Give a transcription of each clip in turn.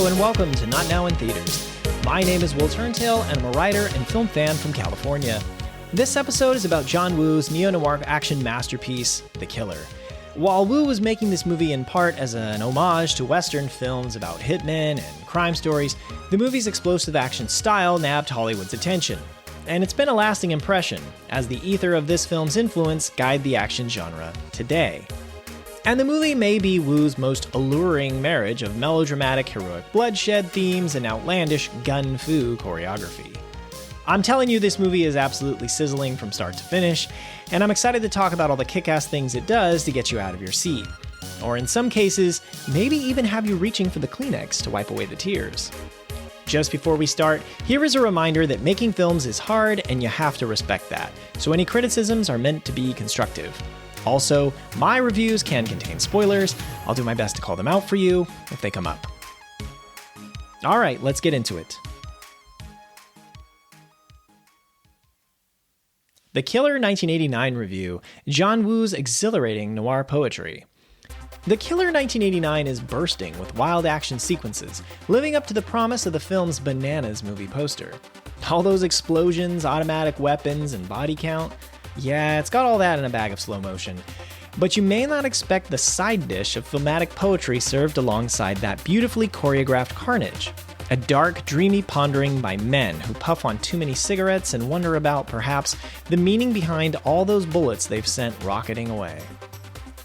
and welcome to Not Now in Theaters. My name is Will Turntail, and I'm a writer and film fan from California. This episode is about John Woo's neo-noir action masterpiece, The Killer. While Woo was making this movie in part as an homage to Western films about hitmen and crime stories, the movie's explosive action style nabbed Hollywood's attention. And it's been a lasting impression, as the ether of this film's influence guide the action genre today. And the movie may be Woo's most alluring marriage of melodramatic heroic bloodshed themes and outlandish gun-fu choreography. I'm telling you, this movie is absolutely sizzling from start to finish, and I'm excited to talk about all the kick-ass things it does to get you out of your seat. Or in some cases, maybe even have you reaching for the Kleenex to wipe away the tears. Just before we start, here is a reminder that making films is hard and you have to respect that, so any criticisms are meant to be constructive. Also, my reviews can contain spoilers. I'll do my best to call them out for you if they come up. Alright, let's get into it. The Killer 1989 review, John Woo's exhilarating noir poetry. The Killer 1989 is bursting with wild action sequences, living up to the promise of the film's Bananas movie poster. All those explosions, automatic weapons, and body count, yeah, it's got all that in a bag of slow motion. But you may not expect the side dish of filmatic poetry served alongside that beautifully choreographed carnage. A dark, dreamy pondering by men who puff on too many cigarettes and wonder about, perhaps, the meaning behind all those bullets they've sent rocketing away.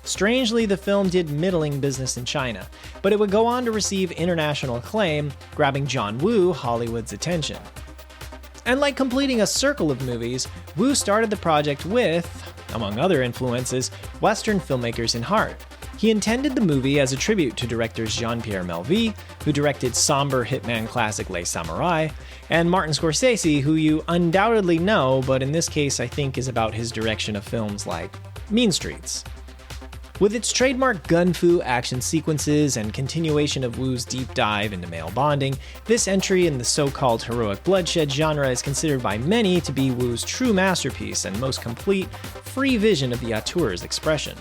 Strangely, the film did middling business in China, but it would go on to receive international acclaim, grabbing John Woo Hollywood's attention. And like completing a circle of movies, Woo started the project with, among other influences, Western filmmakers in heart. He intended the movie as a tribute to directors Jean-Pierre Melville, who directed somber hitman classic Les Samurai, and Martin Scorsese, who you undoubtedly know, but in this case I think is about his direction of films like Mean Streets. With its trademark gun-fu action sequences and continuation of Woo's deep dive into male bonding, this entry in the so-called heroic bloodshed genre is considered by many to be Woo's true masterpiece and most complete, free vision of the auteur's expression.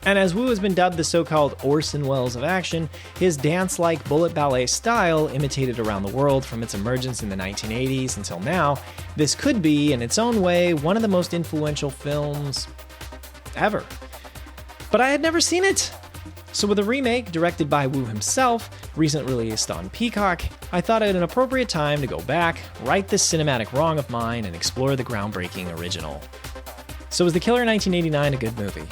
And as Woo has been dubbed the so-called Orson Welles of action, his dance-like bullet ballet style, imitated around the world from its emergence in the 1980s until now, this could be, in its own way, one of the most influential films ever. But I had never seen it! So with a remake directed by Woo himself, recently released on Peacock, I thought it an appropriate time to go back, right this cinematic wrong of mine, and explore the groundbreaking original. So is The Killer 1989 a good movie?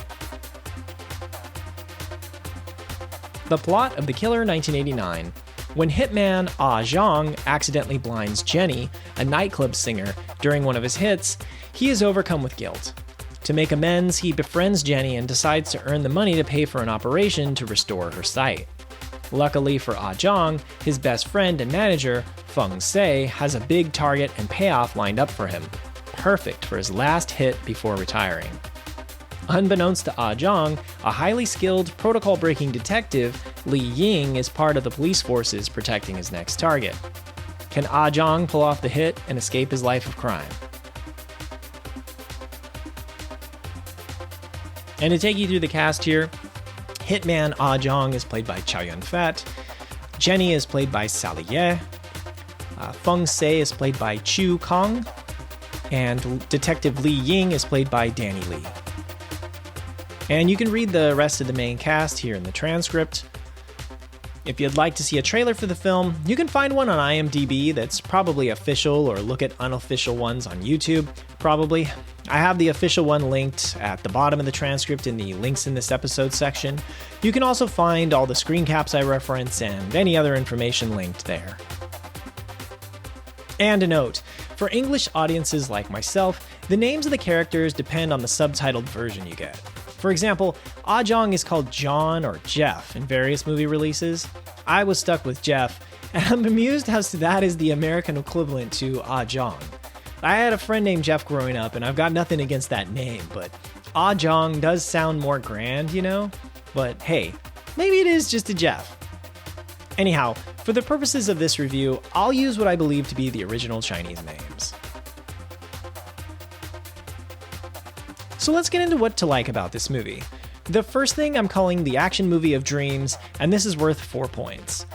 The plot of The Killer 1989. When hitman Ah Zhang accidentally blinds Jenny, a nightclub singer, during one of his hits, he is overcome with guilt. To make amends, he befriends Jenny and decides to earn the money to pay for an operation to restore her sight. Luckily for Ah Zhang, his best friend and manager, Feng Se, has a big target and payoff lined up for him, perfect for his last hit before retiring. Unbeknownst to Ah Zhang, a highly skilled, protocol-breaking detective, Li Ying, is part of the police forces protecting his next target. Can Ah Zhang pull off the hit and escape his life of crime? And to take you through the cast here, hitman Ah Zhang is played by Chow Yun-fat, Jenny is played by Sally Ye, Feng Se is played by Chu Kong, and Detective Li Ying is played by Danny Lee. And you can read the rest of the main cast here in the transcript. If you'd like to see a trailer for the film, you can find one on IMDb that's probably official, or look at unofficial ones on YouTube, probably. I have the official one linked at the bottom of the transcript in the links in this episode section. You can also find all the screen caps I reference and any other information linked there. And a note, for English audiences like myself, the names of the characters depend on the subtitled version you get. For example, Ah Zhang is called John or Jeff in various movie releases. I was stuck with Jeff, and I'm amused as to that is the American equivalent to Ah Zhang. I had a friend named Jeff growing up, and I've got nothing against that name, but Ah Zhang does sound more grand, you know? But hey, maybe it is just a Jeff. Anyhow, for the purposes of this review, I'll use what I believe to be the original Chinese names. So let's get into what to like about this movie. The first thing I'm calling the action movie of dreams, and this is worth 4 points.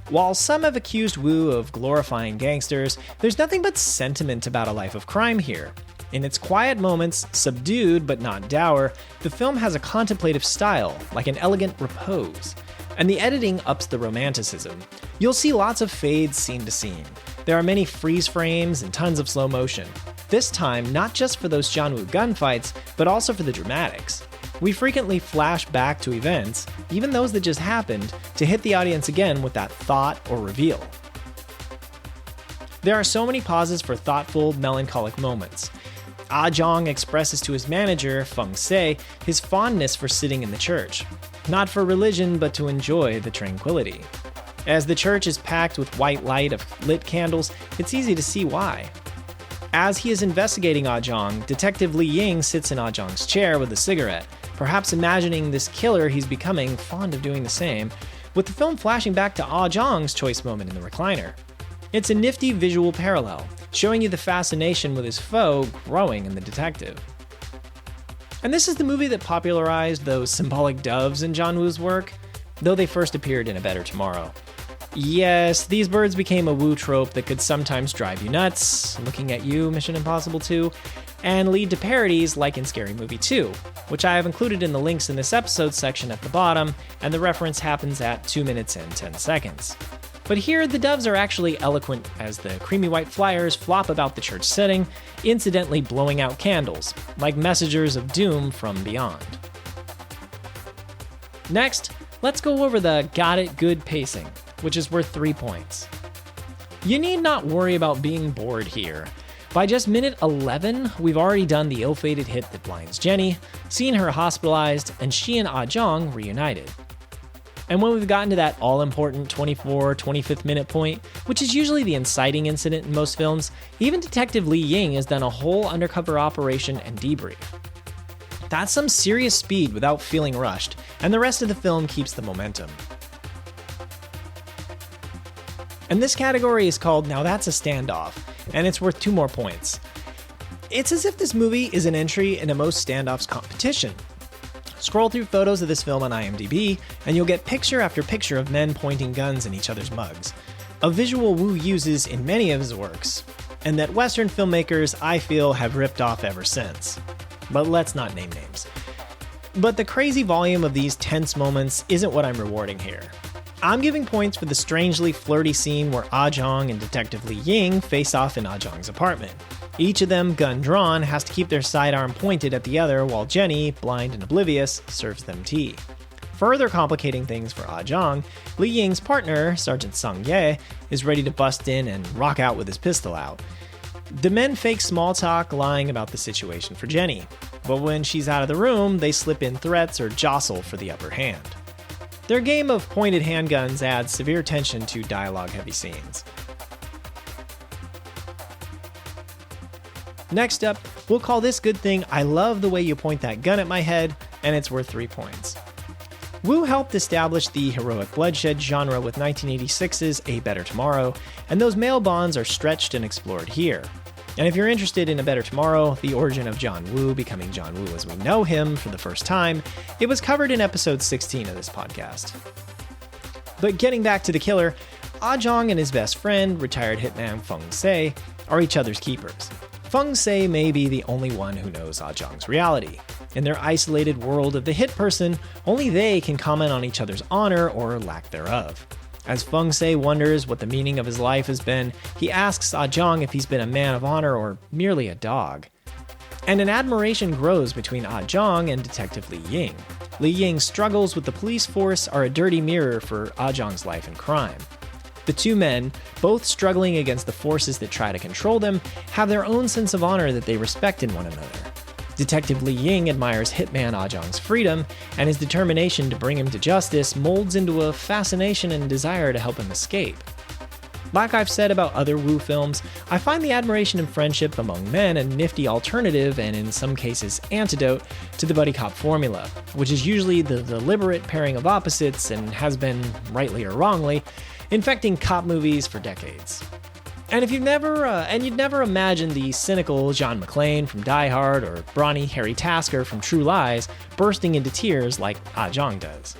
While some have accused Woo of glorifying gangsters, there's nothing but sentiment about a life of crime here. In its quiet moments, subdued but not dour, the film has a contemplative style, like an elegant repose. And the editing ups the romanticism. You'll see lots of fades scene to scene. There are many freeze frames and tons of slow motion. This time, not just for those John Woo gunfights, but also for the dramatics. We frequently flash back to events, even those that just happened, to hit the audience again with that thought or reveal. There are so many pauses for thoughtful, melancholic moments. Ah Jong expresses to his manager, Fung Se, his fondness for sitting in the church. Not for religion, but to enjoy the tranquility. As the church is packed with white light of lit candles, it's easy to see why. As he is investigating Ah Jong, Detective Li Ying sits in Ah Jong's chair with a cigarette, perhaps imagining this killer he's becoming fond of doing the same, with the film flashing back to Ah Jong's choice moment in the recliner. It's a nifty visual parallel, showing you the fascination with his foe growing in the detective. And this is the movie that popularized those symbolic doves in John Woo's work, though they first appeared in A Better Tomorrow. Yes, these birds became a Woo trope that could sometimes drive you nuts, looking at you, Mission Impossible 2, and lead to parodies like in Scary Movie 2, which I have included in the links in this episode section at the bottom, and the reference happens at 2 minutes and 10 seconds. But here, the doves are actually eloquent as the creamy white flyers flop about the church setting, incidentally blowing out candles, like messengers of doom from beyond. Next, let's go over the got it good pacing, which is worth 3 points. You need not worry about being bored here. By just minute 11, we've already done the ill-fated hit that blinds Jenny, seen her hospitalized, and she and Ah Jong reunited. And when we've gotten to that all-important 25th minute point, which is usually the inciting incident in most films, even Detective Li Ying has done a whole undercover operation and debrief. That's some serious speed without feeling rushed, and the rest of the film keeps the momentum. And this category is called Now That's a Standoff, and it's worth 2 more points. It's as if this movie is an entry in a most standoffs competition. Scroll through photos of this film on IMDb, and you'll get picture after picture of men pointing guns in each other's mugs. A visual Woo uses in many of his works, and that Western filmmakers, I feel, have ripped off ever since. But let's not name names. But the crazy volume of these tense moments isn't what I'm rewarding here. I'm giving points for the strangely flirty scene where Ah Jong and Detective Li Ying face off in Ah Jong's apartment. Each of them, gun drawn, has to keep their sidearm pointed at the other while Jenny, blind and oblivious, serves them tea. Further complicating things for Ah Jong, Li Ying's partner, Sergeant Sung Ye, is ready to bust in and rock out with his pistol out. The men fake small talk, lying about the situation for Jenny, but when she's out of the room, they slip in threats or jostle for the upper hand. Their game of pointed handguns adds severe tension to dialogue-heavy scenes. Next up, we'll call this good thing I love the way you point that gun at my head, and it's worth 3 points. Woo helped establish the heroic bloodshed genre with 1986's A Better Tomorrow, and those male bonds are stretched and explored here. And if you're interested in A Better Tomorrow, the origin of John Woo becoming John Woo as we know him for the first time, it was covered in episode 16 of this podcast. But getting back to the killer, Ah Jong and his best friend, retired hitman Fung Se, are each other's keepers. Fung Se may be the only one who knows Ah Jong's reality. In their isolated world of the hit person, only they can comment on each other's honor or lack thereof. As Fung Se wonders what the meaning of his life has been, he asks Ah Jong if he's been a man of honor or merely a dog. And an admiration grows between Ah Jong and Detective Li Ying. Li Ying's struggles with the police force are a dirty mirror for Ah Jong's life and crime. The two men, both struggling against the forces that try to control them, have their own sense of honor that they respect in one another. Detective Li Ying admires hitman Ah Jong's freedom, and his determination to bring him to justice molds into a fascination and desire to help him escape. Like I've said about other Woo films, I find the admiration and friendship among men a nifty alternative and in some cases antidote to the buddy cop formula, which is usually the deliberate pairing of opposites and has been, rightly or wrongly, infecting cop movies for decades. And you'd never imagine the cynical John McClane from Die Hard or brawny Harry Tasker from True Lies bursting into tears like Ah Jong does.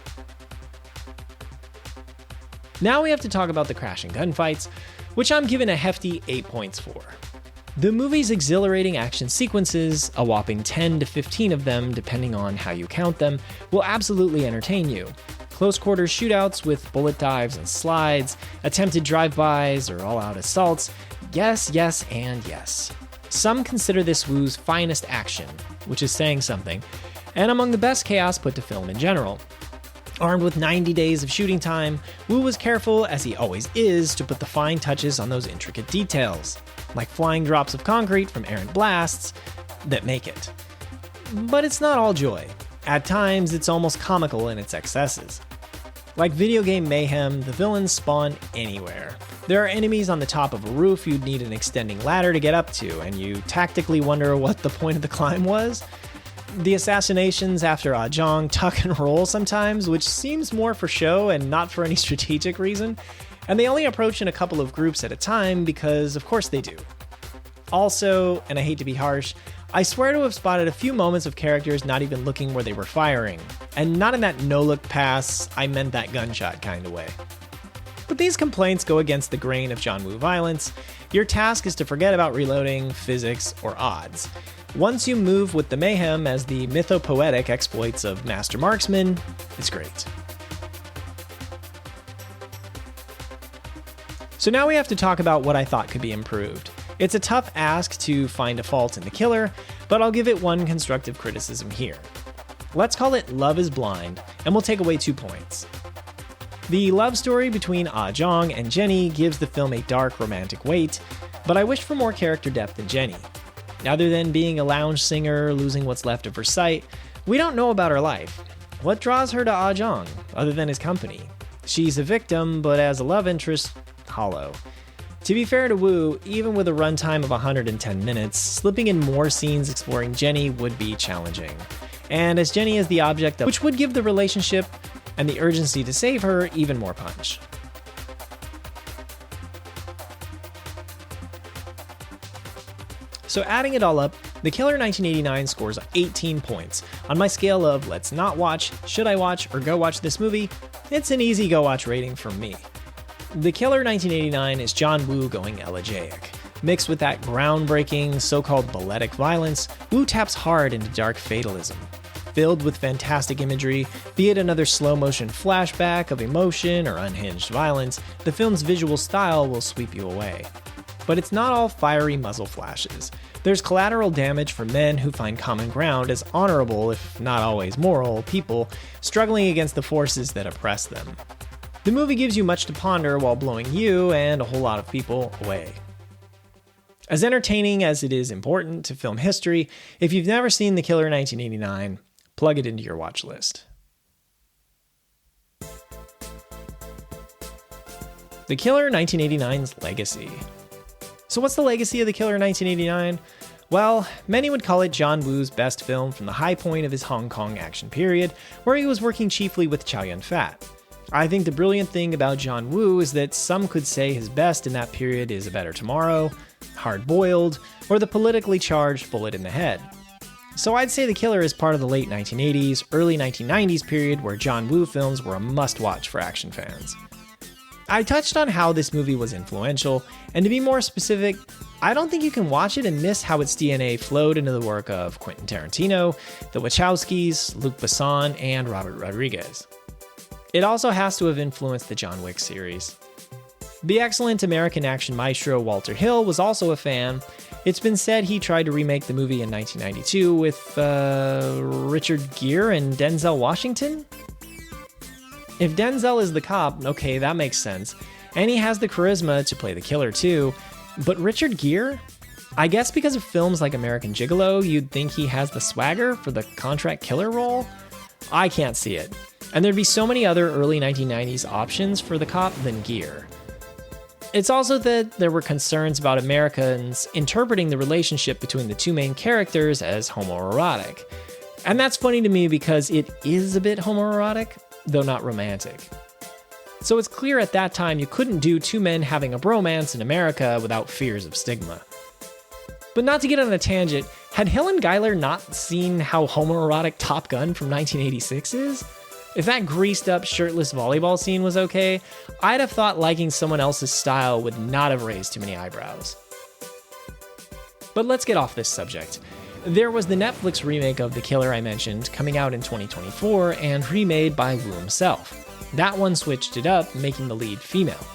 Now we have to talk about the crashing gunfights, which I'm giving a hefty 8 points for. The movie's exhilarating action sequences, a whopping 10 to 15 of them depending on how you count them, will absolutely entertain you. Close quarters shootouts with bullet dives and slides, attempted drive-bys or all-out assaults, yes, yes, and yes. Some consider this Woo's finest action, which is saying something, and among the best chaos put to film in general. Armed with 90 days of shooting time, Woo was careful, as he always is, to put the fine touches on those intricate details, like flying drops of concrete from errant blasts that make it. But it's not all joy. At times, it's almost comical in its excesses. Like video game mayhem, the villains spawn anywhere. There are enemies on the top of a roof you'd need an extending ladder to get up to, and you tactically wonder what the point of the climb was. The assassinations after Ah Jong tuck and roll sometimes, which seems more for show and not for any strategic reason, and they only approach in a couple of groups at a time because of course they do. Also, and I hate to be harsh, I swear to have spotted a few moments of characters not even looking where they were firing, and not in that no-look pass, I meant that gunshot kind of way. But these complaints go against the grain of John Woo violence. Your task is to forget about reloading, physics, or odds. Once you move with the mayhem as the mythopoetic exploits of Master Marksman, it's great. So now we have to talk about what I thought could be improved. It's a tough ask to find a fault in The Killer, but I'll give it one constructive criticism here. Let's call it Love is Blind, and we'll take away 2 points. The love story between Ah Jong and Jenny gives the film a dark, romantic weight, but I wish for more character depth in Jenny. Other than being a lounge singer, losing what's left of her sight, we don't know about her life. What draws her to Ah Jong, other than his company? She's a victim, but as a love interest, hollow. To be fair to Woo, even with a runtime of 110 minutes, slipping in more scenes exploring Jenny would be challenging. And as Jenny is the object of which would give the relationship and the urgency to save her even more punch. So adding it all up, The Killer 1989 scores 18 points. On my scale of let's not watch, should I watch, or go watch this movie, it's an easy go watch rating from me. The Killer 1989 is John Woo going elegiac. Mixed with that groundbreaking, so-called balletic violence, Woo taps hard into dark fatalism. Filled with fantastic imagery, be it another slow-motion flashback of emotion or unhinged violence, the film's visual style will sweep you away. But it's not all fiery muzzle flashes. There's collateral damage for men who find common ground as honorable, if not always moral, people struggling against the forces that oppress them. The movie gives you much to ponder while blowing you and a whole lot of people away. As entertaining as it is important to film history, if you've never seen The Killer 1989, plug it into your watch list. The Killer 1989's legacy. So what's the legacy of The Killer 1989? Well, many would call it John Woo's best film from the high point of his Hong Kong action period, where he was working chiefly with Chow Yun-fat. I think the brilliant thing about John Woo is that some could say his best in that period is A Better Tomorrow, Hard Boiled, or the politically charged Bullet in the Head. So I'd say The Killer is part of the late 1980s, early 1990s period where John Woo films were a must-watch for action fans. I touched on how this movie was influential, and to be more specific, I don't think you can watch it and miss how its DNA flowed into the work of Quentin Tarantino, the Wachowskis, Luc Besson, and Robert Rodriguez. It also has to have influenced the John Wick series. The excellent American action maestro Walter Hill was also a fan. It's been said he tried to remake the movie in 1992 with Richard Gere and Denzel Washington? If Denzel is the cop, okay, that makes sense. And he has the charisma to play the killer too. But Richard Gere? I guess because of films like American Gigolo, you'd think he has the swagger for the contract killer role? I can't see it. And there'd be so many other early 1990s options for the cop than Gere. It's also that there were concerns about Americans interpreting the relationship between the two main characters as homoerotic. And that's funny to me because it is a bit homoerotic, though not romantic. So it's clear at that time you couldn't do two men having a bromance in America without fears of stigma. But not to get on a tangent, had Helen Geiler not seen how homoerotic Top Gun from 1986 is? If that greased up shirtless volleyball scene was okay, I'd have thought liking someone else's style would not have raised too many eyebrows. But let's get off this subject. There was the Netflix remake of The Killer I mentioned coming out in 2024 and remade by Wu himself. That one switched it up, making the lead female.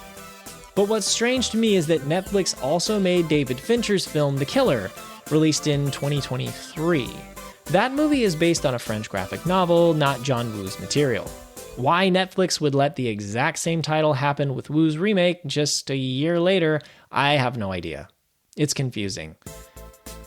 But what's strange to me is that Netflix also made David Fincher's film The Killer, released in 2023. That movie is based on a French graphic novel, not John Woo's material. Why Netflix would let the exact same title happen with Woo's remake just a year later, I have no idea. It's confusing.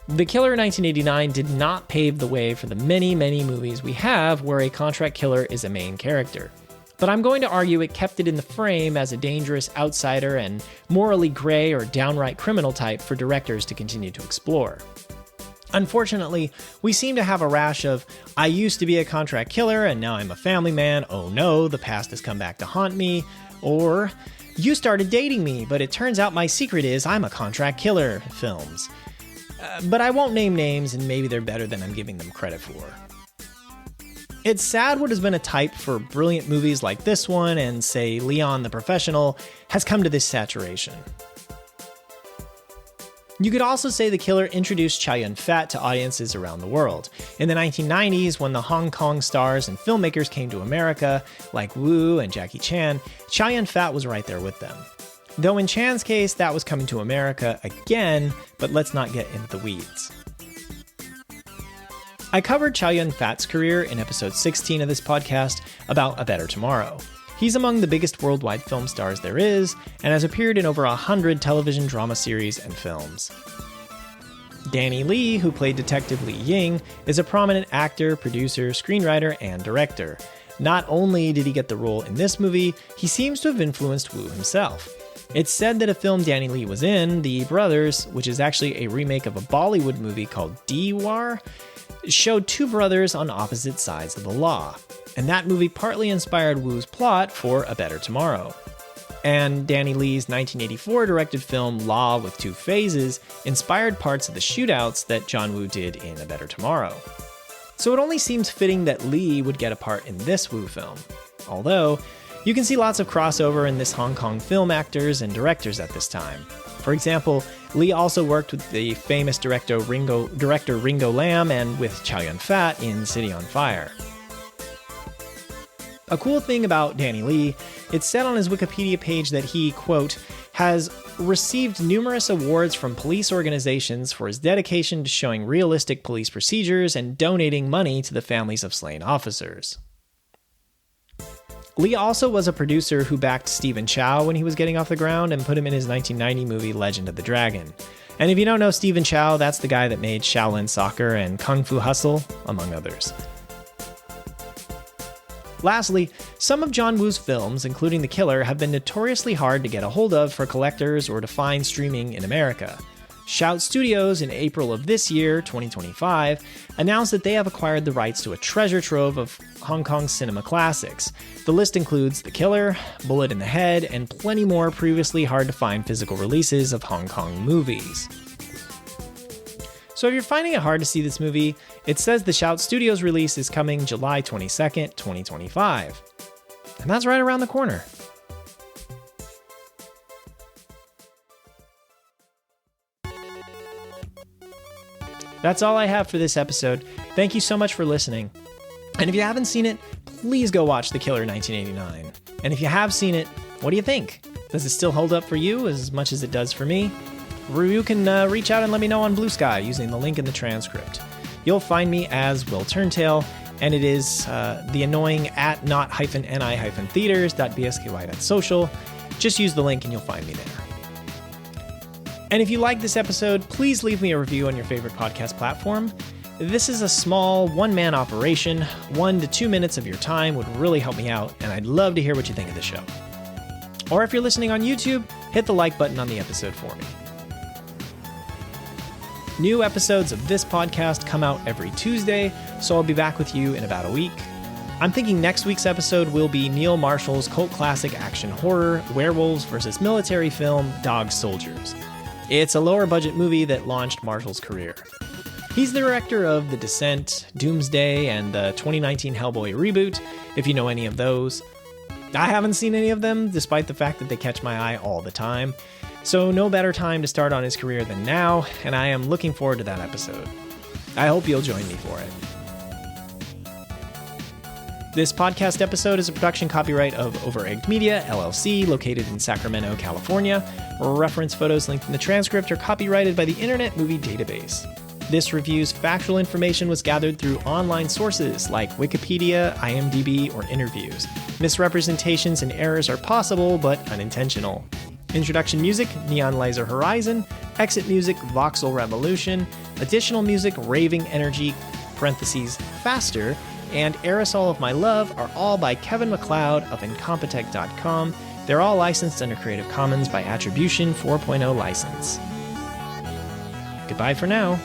The Killer 1989 did not pave the way for the many, many movies we have where a contract killer is a main character. But I'm going to argue it kept it in the frame as a dangerous outsider and morally gray or downright criminal type for directors to continue to explore. Unfortunately, we seem to have a rash of, I used to be a contract killer and now I'm a family man, oh no, the past has come back to haunt me, or, you started dating me, but it turns out my secret is I'm a contract killer films. But I won't name names, and maybe they're better than I'm giving them credit for. It's sad what has been a type for brilliant movies like this one and, say, Leon the Professional has come to this saturation. You could also say The Killer introduced Chow Yun-fat to audiences around the world. In the 1990s, when the Hong Kong stars and filmmakers came to America, like Wu and Jackie Chan, Chow Yun-fat was right there with them. Though in Chan's case, that was coming to America again, but let's not get into the weeds. I covered Chow Yun-fat's career in episode 16 of this podcast about A Better Tomorrow. He's among the biggest worldwide film stars there is, and has appeared in over 100 television drama series and films. Danny Lee, who played Detective Li Ying, is a prominent actor, producer, screenwriter, and director. Not only did he get the role in this movie, he seems to have influenced Wu himself. It's said that a film Danny Lee was in, The Brothers, which is actually a remake of a Bollywood movie called Diwar, showed two brothers on opposite sides of the law. And that movie partly inspired Wu's plot for A Better Tomorrow. And Danny Lee's 1984 directed film Law with Two Phases inspired parts of the shootouts that John Woo did in A Better Tomorrow. So it only seems fitting that Lee would get a part in this Wu film. Although, you can see lots of crossover in this Hong Kong film actors and directors at this time. For example, Lee also worked with the famous director Ringo Lam and with Chow Yun-fat in City on Fire. A cool thing about Danny Lee, it said on his Wikipedia page that he, quote, has received numerous awards from police organizations for his dedication to showing realistic police procedures and donating money to the families of slain officers. Lee also was a producer who backed Stephen Chow when he was getting off the ground and put him in his 1990 movie Legend of the Dragon. And if you don't know Stephen Chow, that's the guy that made Shaolin Soccer and Kung Fu Hustle, among others. Lastly, some of John Woo's films, including The Killer, have been notoriously hard to get a hold of for collectors or to find streaming in America. Shout Studios, in April of this year, 2025, announced that they have acquired the rights to a treasure trove of Hong Kong cinema classics. The list includes The Killer, Bullet in the Head, and plenty more previously hard-to-find physical releases of Hong Kong movies. So if you're finding it hard to see this movie, it says the Shout Studios release is coming July 22nd, 2025. And that's right around the corner. That's all I have for this episode. Thank you so much for listening. And if you haven't seen it, please go watch The Killer 1989. And if you have seen it, what do you think? Does it still hold up for you as much as it does for me? You can reach out and let me know on Blue Sky using the link in the transcript. You'll find me as Will Turntail, and it is the annoying at not-ni-theaters.bsky.social. Just use the link and you'll find me there. And if you like this episode, please leave me a review on your favorite podcast platform. This is a small one-man operation. 1 to 2 minutes of your time would really help me out, and I'd love to hear what you think of the show. Or if you're listening on YouTube, hit the like button on the episode for me. New episodes of this podcast come out every Tuesday, so I'll be back with you in about a week. I'm thinking next week's episode will be Neil Marshall's cult classic action horror, werewolves versus military film, Dog Soldiers. It's a lower budget movie that launched Marshall's career. He's the director of The Descent, Doomsday, and the 2019 Hellboy reboot, if you know any of those. I haven't seen any of them, despite the fact that they catch my eye all the time, so no better time to start on his career than now, and I am looking forward to that episode. I hope you'll join me for it. This podcast episode is a production copyright of Overegged Media, LLC, located in Sacramento, California. Reference photos linked in the transcript are copyrighted by the Internet Movie Database. This review's factual information was gathered through online sources like Wikipedia, IMDb, or interviews. Misrepresentations and errors are possible, but unintentional. Introduction music, Neon Laser Horizon. Exit music, Voxel Revolution. Additional music, Raving Energy, (faster), and Aerosol of My Love are all by Kevin MacLeod of Incompetech.com. They're all licensed under Creative Commons by Attribution 4.0 license. Goodbye for now.